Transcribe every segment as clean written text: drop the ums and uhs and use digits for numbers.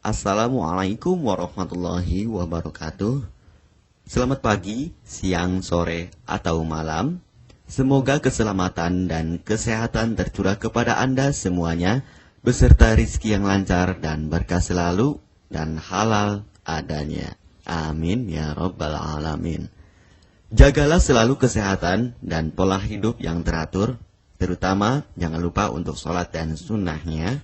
Assalamualaikum warahmatullahi wabarakatuh. Selamat pagi, siang, sore, atau malam. Semoga keselamatan dan kesehatan tercurah kepada Anda semuanya, beserta rizki yang lancar dan berkah selalu dan halal adanya. Amin ya rabbal alamin. Jagalah selalu kesehatan dan pola hidup yang teratur, terutama jangan lupa untuk sholat dan sunnahnya.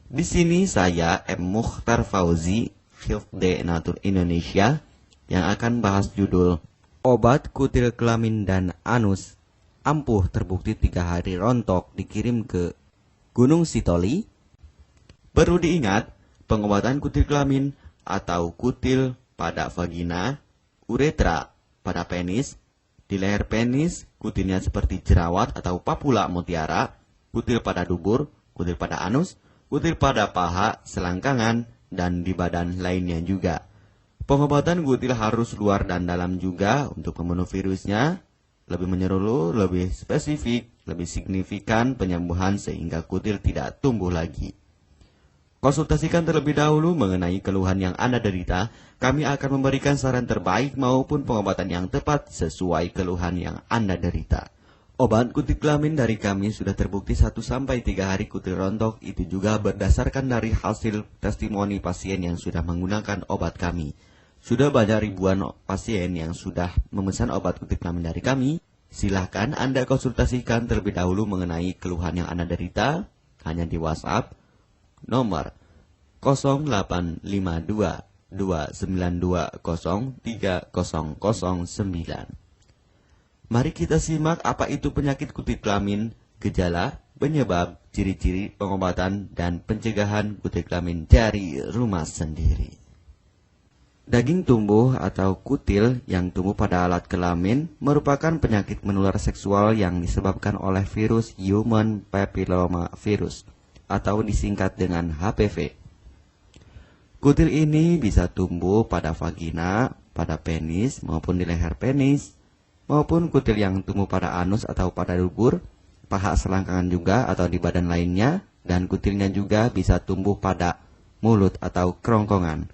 Di sini saya M. Mukhtar Fauzi, Hifdz Natur Indonesia, yang akan bahas judul Obat Kutil Kelamin dan Anus ampuh terbukti 3 hari rontok dikirim ke Gunung Sitoli. Perlu diingat, pengobatan kutil kelamin atau kutil pada vagina, uretra pada penis, di leher penis, kutilnya seperti jerawat atau papula mutiara, kutil pada dubur, kutil pada anus, kutil pada paha, selangkangan, dan di badan lainnya juga. Pengobatan kutil harus luar dan dalam juga untuk membunuh virusnya, lebih menyeluruh, lebih spesifik, lebih signifikan penyembuhan sehingga kutil tidak tumbuh lagi. Konsultasikan terlebih dahulu mengenai keluhan yang Anda derita, kami akan memberikan saran terbaik maupun pengobatan yang tepat sesuai keluhan yang Anda derita. Obat kutil kelamin dari kami sudah terbukti 1-3 hari kutil rontok, itu juga berdasarkan dari hasil testimoni pasien yang sudah menggunakan obat kami. Sudah banyak ribuan pasien yang sudah memesan obat kutil kelamin dari kami. Silahkan Anda konsultasikan terlebih dahulu mengenai keluhan yang Anda derita, hanya di WhatsApp nomor 0852 292 03009. Mari kita simak apa itu penyakit kutil kelamin, gejala, penyebab, ciri-ciri, pengobatan, dan pencegahan kutil kelamin dari rumah sendiri. Daging tumbuh atau kutil yang tumbuh pada alat kelamin merupakan penyakit menular seksual yang disebabkan oleh virus Human Papilloma Virus atau disingkat dengan HPV. Kutil ini bisa tumbuh pada vagina, pada penis, maupun di leher penis, maupun kutil yang tumbuh pada anus atau pada dubur, paha selangkangan juga atau di badan lainnya, dan kutilnya juga bisa tumbuh pada mulut atau kerongkongan.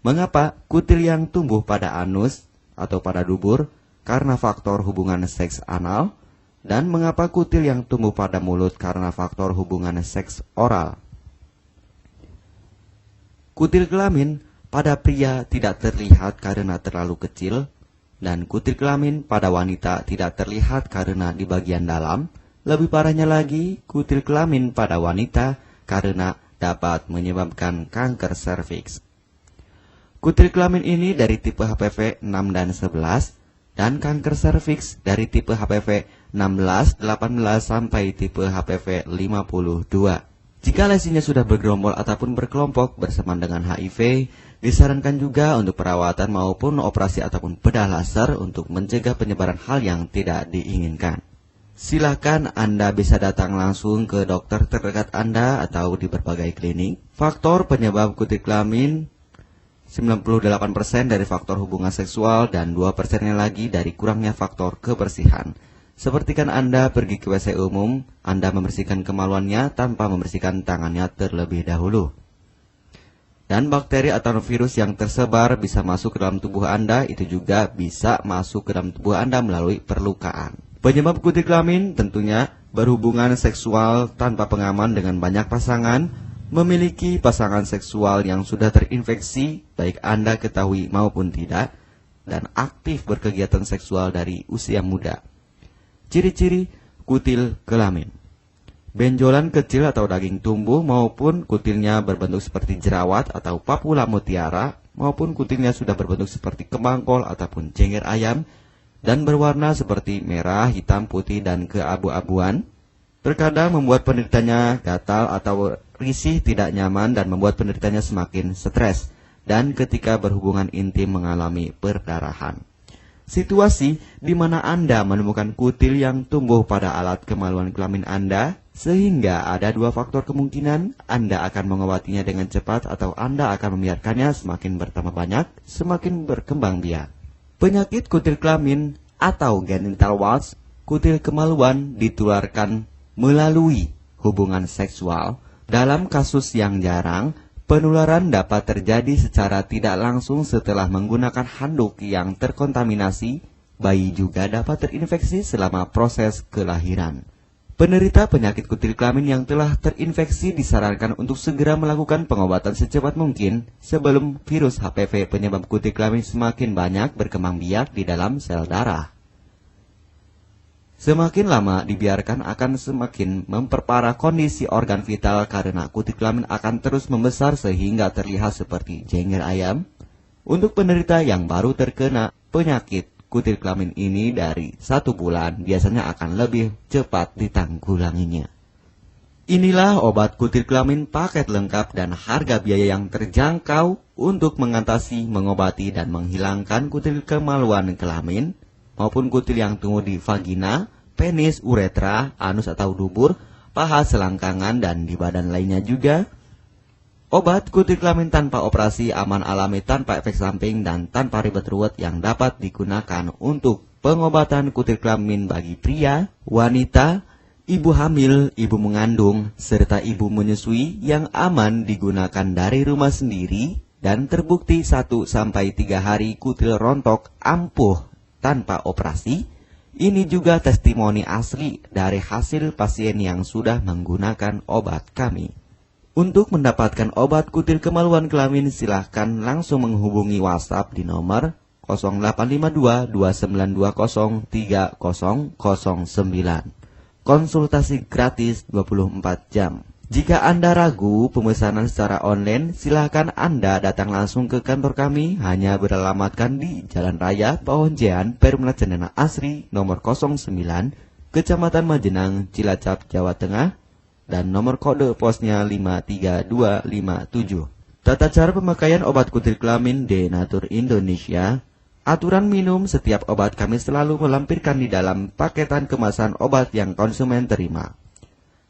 Mengapa kutil yang tumbuh pada anus atau pada dubur? Karena faktor hubungan seks anal. Dan mengapa kutil yang tumbuh pada mulut? Karena faktor hubungan seks oral. Kutil kelamin pada pria tidak terlihat karena terlalu kecil, dan kutil kelamin pada wanita tidak terlihat karena di bagian dalam. Lebih parahnya lagi, kutil kelamin pada wanita karena dapat menyebabkan kanker serviks. Kutil kelamin ini dari tipe HPV 6 dan 11, dan kanker serviks dari tipe HPV 16, 18, sampai tipe HPV 52. Jika lesinya sudah bergerombol ataupun berkelompok bersamaan dengan HIV, disarankan juga untuk perawatan maupun operasi ataupun bedah laser untuk mencegah penyebaran hal yang tidak diinginkan. Silakan Anda bisa datang langsung ke dokter terdekat Anda atau di berbagai klinik. Faktor penyebab kutil kelamin 98% dari faktor hubungan seksual dan 2% lagi dari kurangnya faktor kebersihan. Sepertikan Anda pergi ke WC umum, Anda membersihkan kemaluannya tanpa membersihkan tangannya terlebih dahulu. Dan bakteri atau virus yang tersebar bisa masuk ke dalam tubuh Anda, itu juga bisa masuk ke dalam tubuh Anda melalui perlukaan. Penyebab kutil kelamin tentunya berhubungan seksual tanpa pengaman dengan banyak pasangan, memiliki pasangan seksual yang sudah terinfeksi, baik Anda ketahui maupun tidak, dan aktif berkegiatan seksual dari usia muda. Ciri-ciri kutil kelamin: benjolan kecil atau daging tumbuh maupun kutilnya berbentuk seperti jerawat atau papula mutiara, maupun kutilnya sudah berbentuk seperti kembang kol ataupun cengkeh ayam dan berwarna seperti merah, hitam, putih, dan keabu-abuan. Terkadang membuat penderitanya gatal atau risih, tidak nyaman, dan membuat penderitanya semakin stres, dan ketika berhubungan intim mengalami perdarahan. Situasi di mana Anda menemukan kutil yang tumbuh pada alat kemaluan kelamin Anda, sehingga ada 2 faktor kemungkinan: Anda akan mengobatinya dengan cepat atau Anda akan membiarkannya semakin bertambah banyak, semakin berkembang biak. Penyakit kutil kelamin atau genital warts, kutil kemaluan ditularkan melalui hubungan seksual. Dalam kasus yang jarang, Penularan dapat terjadi secara tidak langsung setelah menggunakan handuk yang terkontaminasi. Bayi juga dapat terinfeksi selama proses kelahiran. Penderita penyakit kutil kelamin yang telah terinfeksi disarankan untuk segera melakukan pengobatan secepat mungkin sebelum virus HPV penyebab kutil kelamin semakin banyak berkembang biak di dalam sel darah. Semakin lama dibiarkan akan semakin memperparah kondisi organ vital karena kutil kelamin akan terus membesar sehingga terlihat seperti jengger ayam. Untuk penderita yang baru terkena penyakit kutil kelamin ini dari 1 bulan biasanya akan lebih cepat ditanggulanginya. Inilah obat kutil kelamin paket lengkap dan harga biaya yang terjangkau untuk mengatasi, mengobati, dan menghilangkan kutil kemaluan kelamin maupun kutil yang tumbuh di vagina, penis, uretra, anus atau dubur, paha, selangkangan, dan di badan lainnya juga. Obat kutil kelamin tanpa operasi, aman alami, tanpa efek samping, dan tanpa ribet ruwet yang dapat digunakan untuk pengobatan kutil kelamin bagi pria, wanita, ibu hamil, ibu mengandung, serta ibu menyusui yang aman digunakan dari rumah sendiri dan terbukti 1-3 hari kutil rontok ampuh tanpa operasi. Ini juga testimoni asli dari hasil pasien yang sudah menggunakan obat kami. Untuk mendapatkan obat kutil kemaluan kelamin silahkan langsung menghubungi WhatsApp di nomor 0852 2920 3009. Konsultasi gratis 24 jam. Jika Anda ragu pemesanan secara online, silakan Anda datang langsung ke kantor kami, hanya beralamatkan di Jalan Raya Pahonjean, Perumna Cendana Asri, nomor 09, Kecamatan Majenang, Cilacap, Jawa Tengah, dan nomor kode posnya 53257. Tata cara pemakaian obat kutil kelamin Denatur Indonesia. Aturan minum setiap obat kami selalu melampirkan di dalam paketan kemasan obat yang konsumen terima.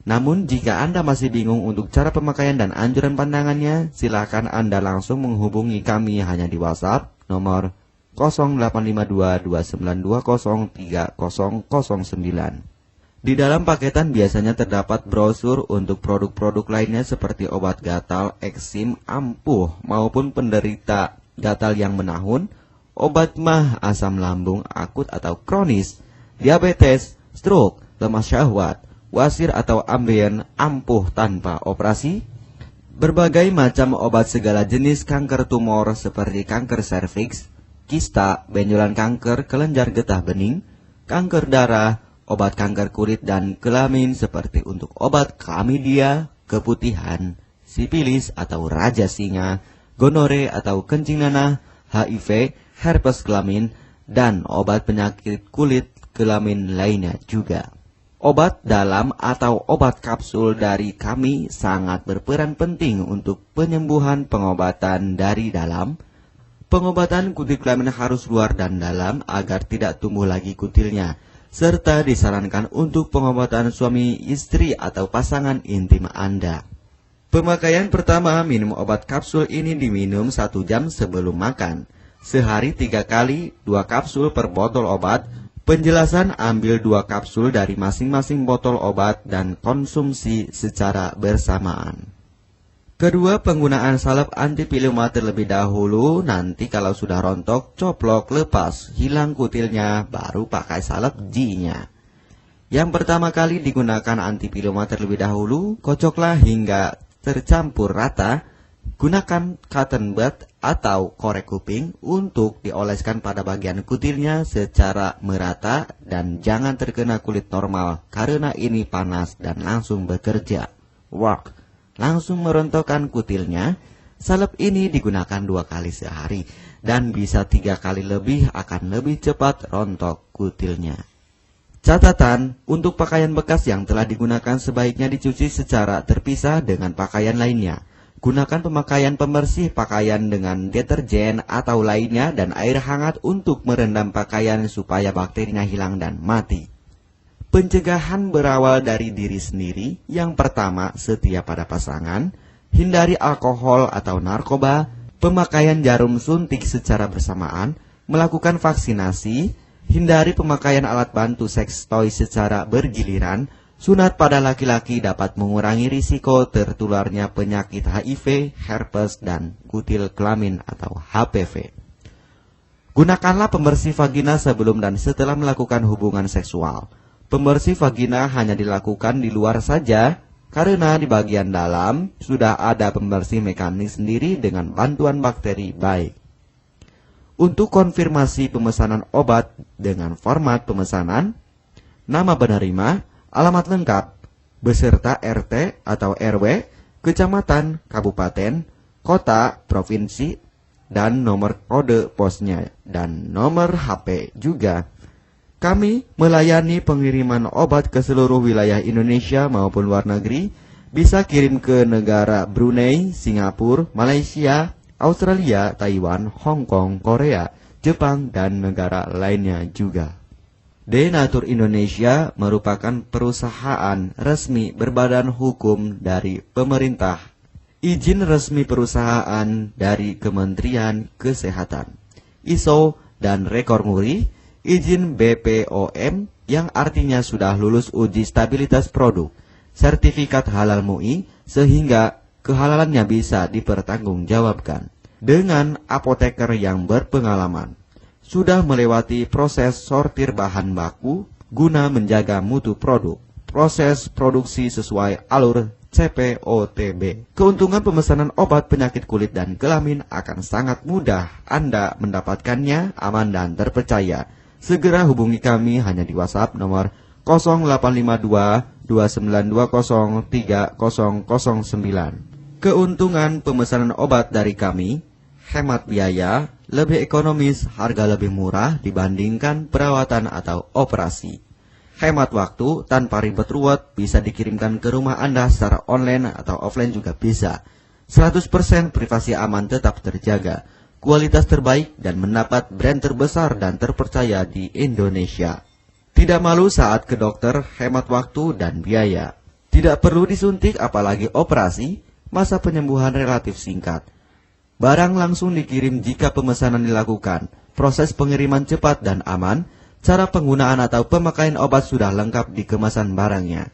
Namun, jika Anda masih bingung untuk cara pemakaian dan anjuran pandangannya, silakan Anda langsung menghubungi kami hanya di WhatsApp nomor 0852 2920 3009. Di dalam paketan biasanya terdapat brosur untuk produk-produk lainnya seperti obat gatal, eksim, ampuh, maupun penderita gatal yang menahun, obat mah, asam lambung akut atau kronis, diabetes, stroke, lemah syahwat, wasir atau ambien ampuh tanpa operasi, berbagai macam obat segala jenis kanker tumor seperti kanker serviks, kista, benjolan kanker, kelenjar getah bening, kanker darah, obat kanker kulit dan kelamin seperti untuk obat klamidia, keputihan, sipilis atau raja singa, gonore atau kencing nanah, HIV, herpes kelamin, dan obat penyakit kulit kelamin lainnya juga. Obat dalam atau obat kapsul dari kami sangat berperan penting untuk penyembuhan pengobatan dari dalam. Pengobatan kutil kelamin harus luar dan dalam agar tidak tumbuh lagi kutilnya, serta disarankan untuk pengobatan suami, istri, atau pasangan intim Anda. Pemakaian pertama, minum obat kapsul ini diminum 1 jam sebelum makan. Sehari 3 kali, 2 kapsul per botol obat. Penjelasan, ambil 2 kapsul dari masing-masing botol obat dan konsumsi secara bersamaan. Kedua, penggunaan salep antipiluma terlebih dahulu, nanti kalau sudah rontok, coplok, lepas, hilang kutilnya, baru pakai salep G-nya. Yang pertama kali digunakan antipiluma terlebih dahulu, kocoklah hingga tercampur rata. Gunakan cotton bud atau korek kuping untuk dioleskan pada bagian kutilnya secara merata dan jangan terkena kulit normal karena ini panas dan langsung bekerja. Work. Langsung merontokkan kutilnya. Salep ini digunakan 2 kali sehari dan bisa 3 kali lebih akan lebih cepat rontok kutilnya. Catatan, untuk pakaian bekas yang telah digunakan sebaiknya dicuci secara terpisah dengan pakaian lainnya. Gunakan pemakaian pembersih pakaian dengan deterjen atau lainnya dan air hangat untuk merendam pakaian supaya bakterinya hilang dan mati. Pencegahan berawal dari diri sendiri. Yang pertama, setia pada pasangan, hindari alkohol atau narkoba, pemakaian jarum suntik secara bersamaan, melakukan vaksinasi, hindari pemakaian alat bantu seks toy secara bergiliran, Sunat pada laki-laki dapat mengurangi risiko tertularnya penyakit HIV, herpes, dan kutil kelamin atau HPV. Gunakanlah pembersih vagina sebelum dan setelah melakukan hubungan seksual. Pembersih vagina hanya dilakukan di luar saja, karena di bagian dalam sudah ada pembersih mekanik sendiri dengan bantuan bakteri baik. Untuk konfirmasi pemesanan obat dengan format pemesanan, nama penerima, alamat lengkap, beserta RT atau RW, kecamatan, kabupaten, kota, provinsi, dan nomor kode posnya, dan nomor HP juga. Kami melayani pengiriman obat ke seluruh wilayah Indonesia maupun luar negeri, bisa kirim ke negara Brunei, Singapura, Malaysia, Australia, Taiwan, Hong Kong, Korea, Jepang, dan negara lainnya juga. Denatur Indonesia merupakan perusahaan resmi berbadan hukum dari pemerintah. Izin resmi perusahaan dari Kementerian Kesehatan, ISO dan rekor muri, izin BPOM yang artinya sudah lulus uji stabilitas produk, sertifikat halal MUI sehingga kehalalannya bisa dipertanggungjawabkan. Dengan apoteker yang berpengalaman, sudah melewati proses sortir bahan baku guna menjaga mutu produk, proses produksi sesuai alur CPOTB. Keuntungan pemesanan obat penyakit kulit dan kelamin akan sangat mudah Anda mendapatkannya aman dan terpercaya. Segera hubungi kami hanya di WhatsApp nomor 0852 2920 3009. Keuntungan pemesanan obat dari kami, hemat biaya, lebih ekonomis, harga lebih murah dibandingkan perawatan atau operasi. Hemat waktu tanpa ribet ruwet, bisa dikirimkan ke rumah Anda secara online atau offline juga bisa. 100% privasi aman tetap terjaga, kualitas terbaik dan mendapat brand terbesar dan terpercaya di Indonesia. Tidak malu saat ke dokter, hemat waktu dan biaya. Tidak perlu disuntik apalagi operasi, masa penyembuhan relatif singkat. Barang langsung dikirim jika pemesanan dilakukan, proses pengiriman cepat dan aman, cara penggunaan atau pemakaian obat sudah lengkap di kemasan barangnya.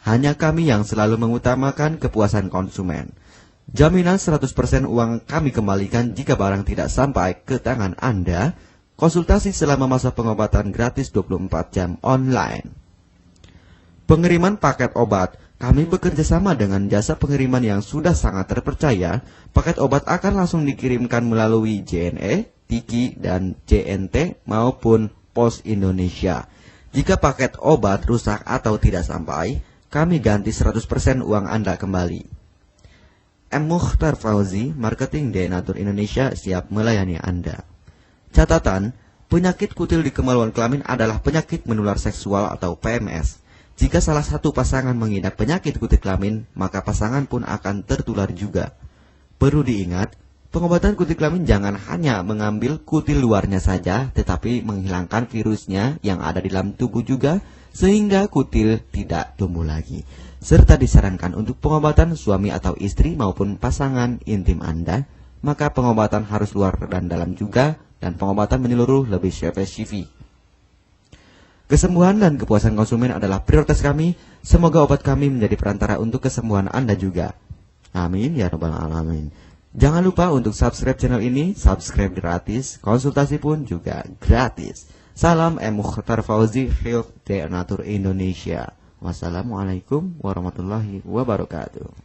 Hanya kami yang selalu mengutamakan kepuasan konsumen. Jaminan 100% uang kami kembalikan jika barang tidak sampai ke tangan Anda. Konsultasi selama masa pengobatan gratis 24 jam online. Pengiriman paket obat. Kami bekerja sama dengan jasa pengiriman yang sudah sangat terpercaya. Paket obat akan langsung dikirimkan melalui JNE, Tiki, dan JNT maupun Pos Indonesia. Jika paket obat rusak atau tidak sampai, kami ganti 100% uang Anda kembali. M. Mukhtar Fauzi, Marketing Denatur Indonesia, siap melayani Anda. Catatan, penyakit kutil di kemaluan kelamin adalah penyakit menular seksual atau PMS. Jika salah satu pasangan mengidap penyakit kutil kelamin, maka pasangan pun akan tertular juga. Perlu diingat, pengobatan kutil kelamin jangan hanya mengambil kutil luarnya saja, tetapi menghilangkan virusnya yang ada di dalam tubuh juga, sehingga kutil tidak tumbuh lagi. Serta disarankan untuk pengobatan suami atau istri maupun pasangan intim Anda, maka pengobatan harus luar dan dalam juga, dan pengobatan menyeluruh lebih spesifik. Kesembuhan dan kepuasan konsumen adalah prioritas kami. Semoga obat kami menjadi perantara untuk kesembuhan Anda juga. Amin ya rabbal alamin. Jangan lupa untuk subscribe channel ini, subscribe gratis, konsultasi pun juga gratis. Salam M. Mukhtar Fauzi, Health Denatur Indonesia. Wassalamualaikum warahmatullahi wabarakatuh.